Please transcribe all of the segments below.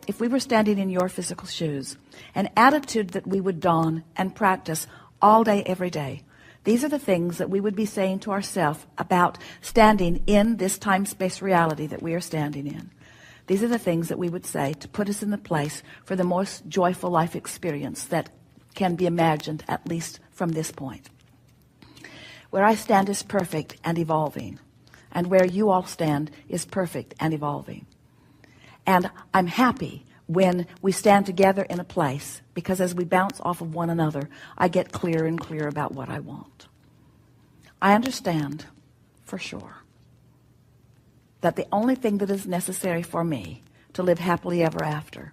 if we were standing in your physical shoes, an attitude that we would don and practice all day, every day, these are the things that we would be saying to ourselves about standing in this time-space reality that we are standing in. These are the things that we would say to put us in the place for the most joyful life experience that can be imagined, at least from this point. Where I stand is perfect and evolving, and where you all stand is perfect and evolving. And I'm happy when we stand together in a place, because as we bounce off of one another, I get clearer and clearer about what I want. I understand for sure that the only thing that is necessary for me to live happily ever after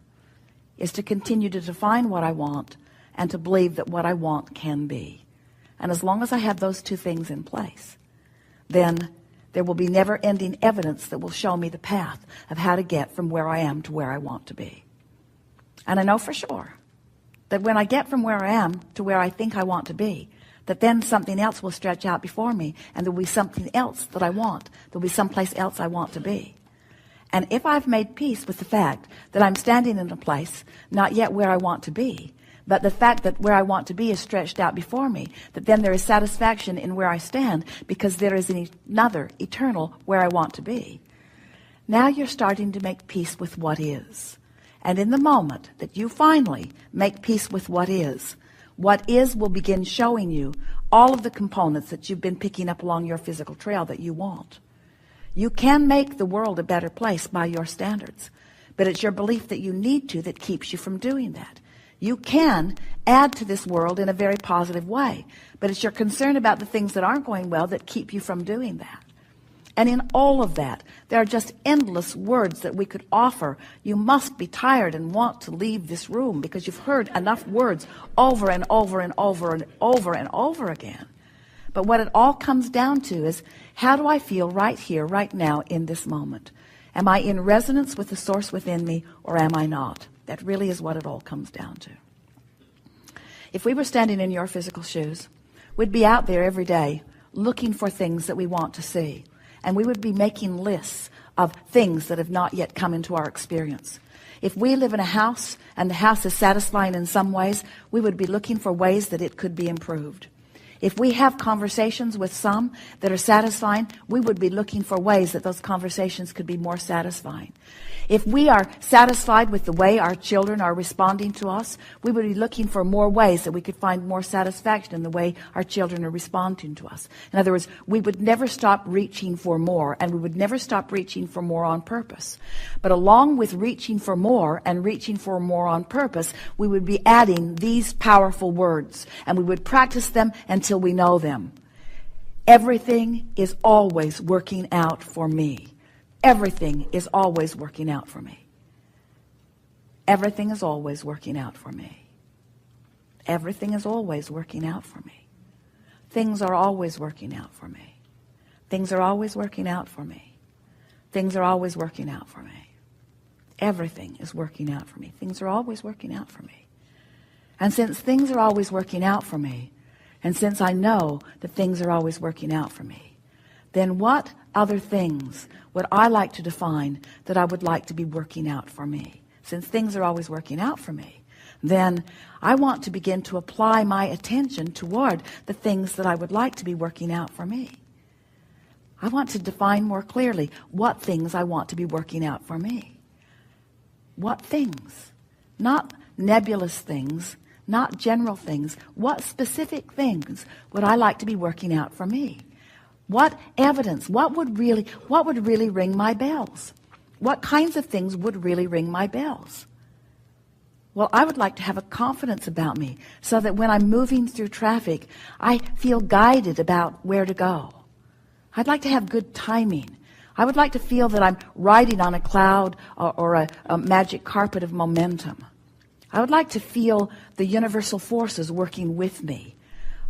is to continue to define what I want and to believe that what I want can be. And as long as I have those two things in place, then there will be never-ending evidence that will show me the path of how to get from where I am to where I want to be. And I know for sure that when I get from where I am to where I think I want to be, that then something else will stretch out before me, and there will be something else that I want. There will be someplace else I want to be. And if I've made peace with the fact that I'm standing in a place not yet where I want to be, but the fact that where I want to be is stretched out before me, that then there is satisfaction in where I stand because there is another eternal where I want to be. Now you're starting to make peace with what is. And in the moment that you finally make peace with what is will begin showing you all of the components that you've been picking up along your physical trail that you want. You can make the world a better place by your standards, but it's your belief that you need to that keeps you from doing that. You can add to this world in a very positive way, but it's your concern about the things that aren't going well that keep you from doing that. And in all of that, there are just endless words that we could offer. You must be tired and want to leave this room because you've heard enough words over and over and over and over and over again. But what it all comes down to is, how do I feel right here, right now, in this moment? Am I in resonance with the source within me, or am I not? That really is what it all comes down to. If we were standing in your physical shoes, we'd be out there every day looking for things that we want to see. And we would be making lists of things that have not yet come into our experience. If we live in a house and the house is satisfying in some ways, we would be looking for ways that it could be improved. If we have conversations with some that are satisfying, we would be looking for ways that those conversations could be more satisfying. If we are satisfied with the way our children are responding to us, we would be looking for more ways that we could find more satisfaction in the way our children are responding to us. In other words, we would never stop reaching for more, and we would never stop reaching for more on purpose. But along with reaching for more and reaching for more on purpose, we would be adding these powerful words, and we would practice them until we know them. Everything is always working out for me. Everything is always working out for me. Everything is always working out for me. Everything is always working out for me. Things are always working out for me. Things are always working out for me. Things are always working out for me. Everything is working out for me. Things are always working out for me. And since things are always working out for me, and since I know that things are always working out for me, then what other things would I like to define that I would like to be working out for me? Since things are always working out for me, then I want to begin to apply my attention toward the things that I would like to be working out for me. I want to define more clearly what things I want to be working out for me. What things? Not nebulous things, not general things. What specific things would I like to be working out for me? What evidence? What would really ring my bells? What kinds of things would really ring my bells? Well, I would like to have a confidence about me so that when I'm moving through traffic, I feel guided about where to go. I'd like to have good timing. I would like to feel that I'm riding on a cloud or a magic carpet of momentum. I would like to feel the universal forces working with me.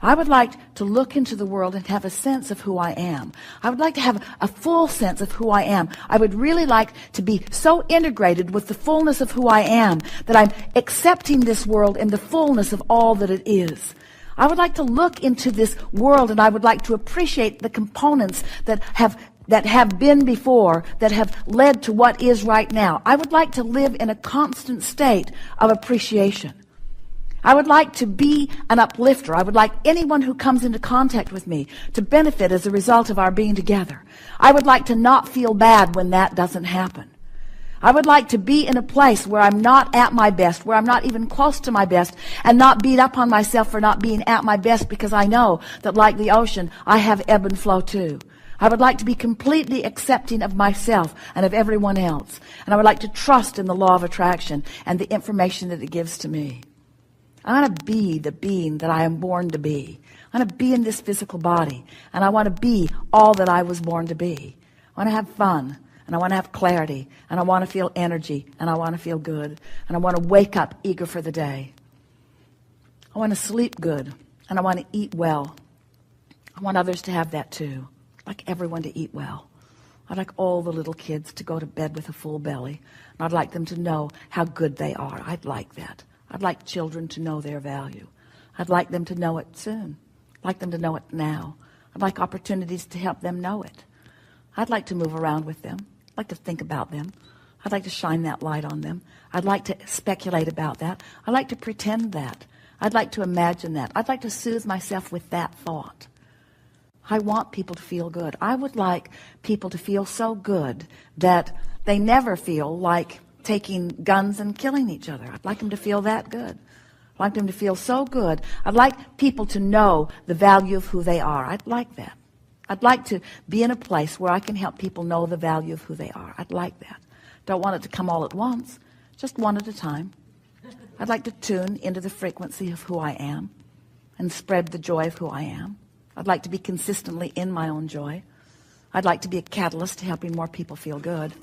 I would like to look into the world and have a sense of who I am. I would like to have a full sense of who I am. I would really like to be so integrated with the fullness of who I am that I'm accepting this world in the fullness of all that it is. I would like to look into this world and I would like to appreciate the components that have that have been before, that have led to what is right now. I would like to live in a constant state of appreciation. I would like to be an uplifter. I would like anyone who comes into contact with me to benefit as a result of our being together. I would like to not feel bad when that doesn't happen. I would like to be in a place where I'm not at my best, where I'm not even close to my best, and not beat up on myself for not being at my best, because I know that, like the ocean, I have ebb and flow too. I would like to be completely accepting of myself and of everyone else. And I would like to trust in the law of attraction and the information that it gives to me. I want to be the being that I am born to be. I want to be in this physical body, and I want to be all that I was born to be. I want to have fun, and I want to have clarity, and I want to feel energy, and I want to feel good, and I want to wake up eager for the day. I want to sleep good, and I want to eat well. I want others to have that too. I'd like everyone to eat well. I'd like all the little kids to go to bed with a full belly, and I'd like them to know how good they are. I'd like that. I'd like children to know their value. I'd like them to know it soon. I'd like them to know it now. I'd like opportunities to help them know it. I'd like to move around with them. I'd like to think about them. I'd like to shine that light on them. I'd like to speculate about that. I'd like to pretend that. I'd like to imagine that. I'd like to soothe myself with that thought. I want people to feel good. I would like people to feel so good that they never feel like taking guns and killing each other. I'd like them to feel that good. I'd like them to feel so good. I'd like people to know the value of who they are. I'd like that. I'd like to be in a place where I can help people know the value of who they are. I'd like that. Don't want it to come all at once, just one at a time. I'd like to tune into the frequency of who I am and spread the joy of who I am. I'd like to be consistently in my own joy. I'd like to be a catalyst to helping more people feel good.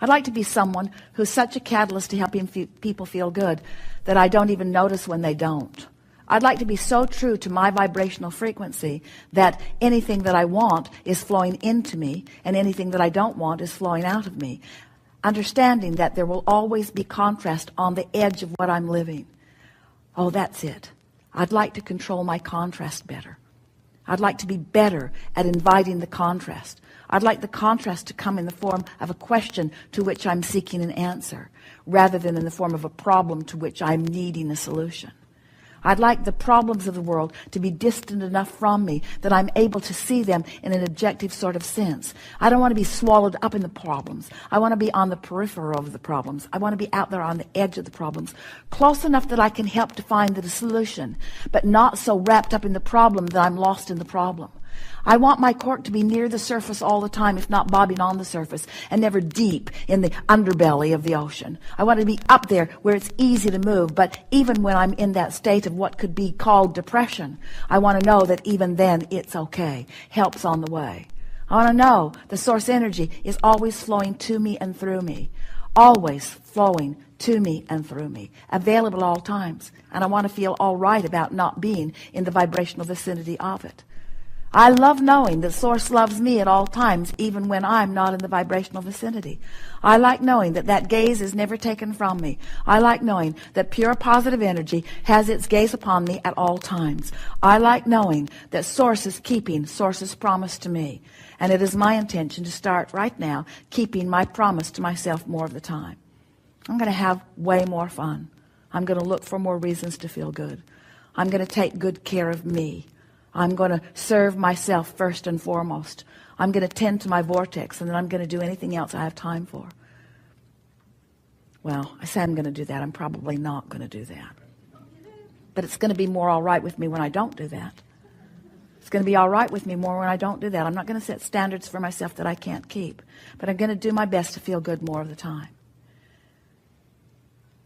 I'd like to be someone who's such a catalyst to helping people feel good that I don't even notice when they don't. I'd like to be so true to my vibrational frequency that anything that I want is flowing into me, and anything that I don't want is flowing out of me. Understanding that there will always be contrast on the edge of what I'm living. Oh, that's it. I'd like to control my contrast better. I'd like to be better at inviting the contrast. I'd like the contrast to come in the form of a question to which I'm seeking an answer, rather than in the form of a problem to which I'm needing a solution. I'd like the problems of the world to be distant enough from me that I'm able to see them in an objective sort of sense. I don't want to be swallowed up in the problems. I want to be on the periphery of the problems. I want to be out there on the edge of the problems, close enough that I can help to find the solution, but not so wrapped up in the problem that I'm lost in the problem. I want my cork to be near the surface all the time, if not bobbing on the surface, and never deep in the underbelly of the ocean. I want to be up there where it's easy to move, but even when I'm in that state of what could be called depression, I want to know that even then it's okay. Help's on the way. I want to know the source energy is always flowing to me and through me. Always flowing to me and through me. Available at all times. And I want to feel all right about not being in the vibrational vicinity of it. I love knowing that Source loves me at all times, even when I'm not in the vibrational vicinity. I like knowing that that gaze is never taken from me. I like knowing that pure positive energy has its gaze upon me at all times. I like knowing that Source is keeping Source's promise to me. And it is my intention to start right now keeping my promise to myself more of the time. I'm going to have way more fun. I'm going to look for more reasons to feel good. I'm going to take good care of me. I'm going to serve myself first and foremost. I'm going to tend to my vortex, and then I'm going to do anything else I have time for. Well, I say I'm going to do that. I'm probably not going to do that. But it's going to be more all right with me when I don't do that. It's going to be all right with me more when I don't do that. I'm not going to set standards for myself that I can't keep. But I'm going to do my best to feel good more of the time.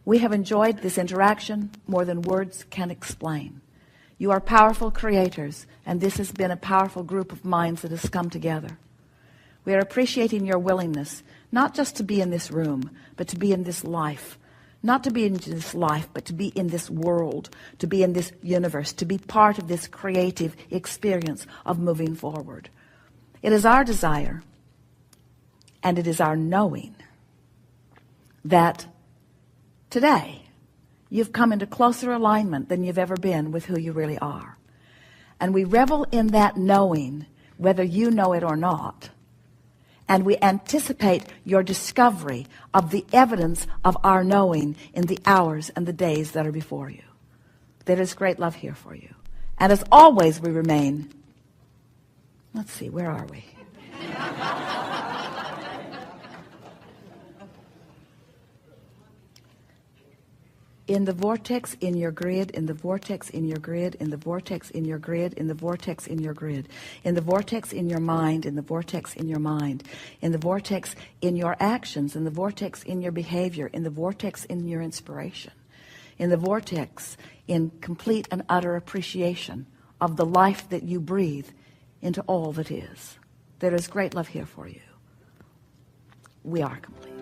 We have enjoyed this interaction more than words can explain. You are powerful creators, and this has been a powerful group of minds that has come together. We are appreciating your willingness, not just to be in this room, but to be in this life. Not to be in this life, but to be in this world, to be in this universe, to be part of this creative experience of moving forward. It is our desire, and it is our knowing, that today, you've come into closer alignment than you've ever been with who you really are. And we revel in that knowing, whether you know it or not. And we anticipate your discovery of the evidence of our knowing in the hours and the days that are before you. There is great love here for you. And as always, we remain. Let's see, where are we? In the vortex in your grid, in the vortex in your grid, in the vortex in your grid, in the vortex in your grid, in the vortex in your mind, in the vortex in your mind, in the vortex in your actions, in the vortex in your behavior, in the vortex in your inspiration, in the vortex in complete and utter appreciation of the life that you breathe into all that is. There is great love here for you. We are complete.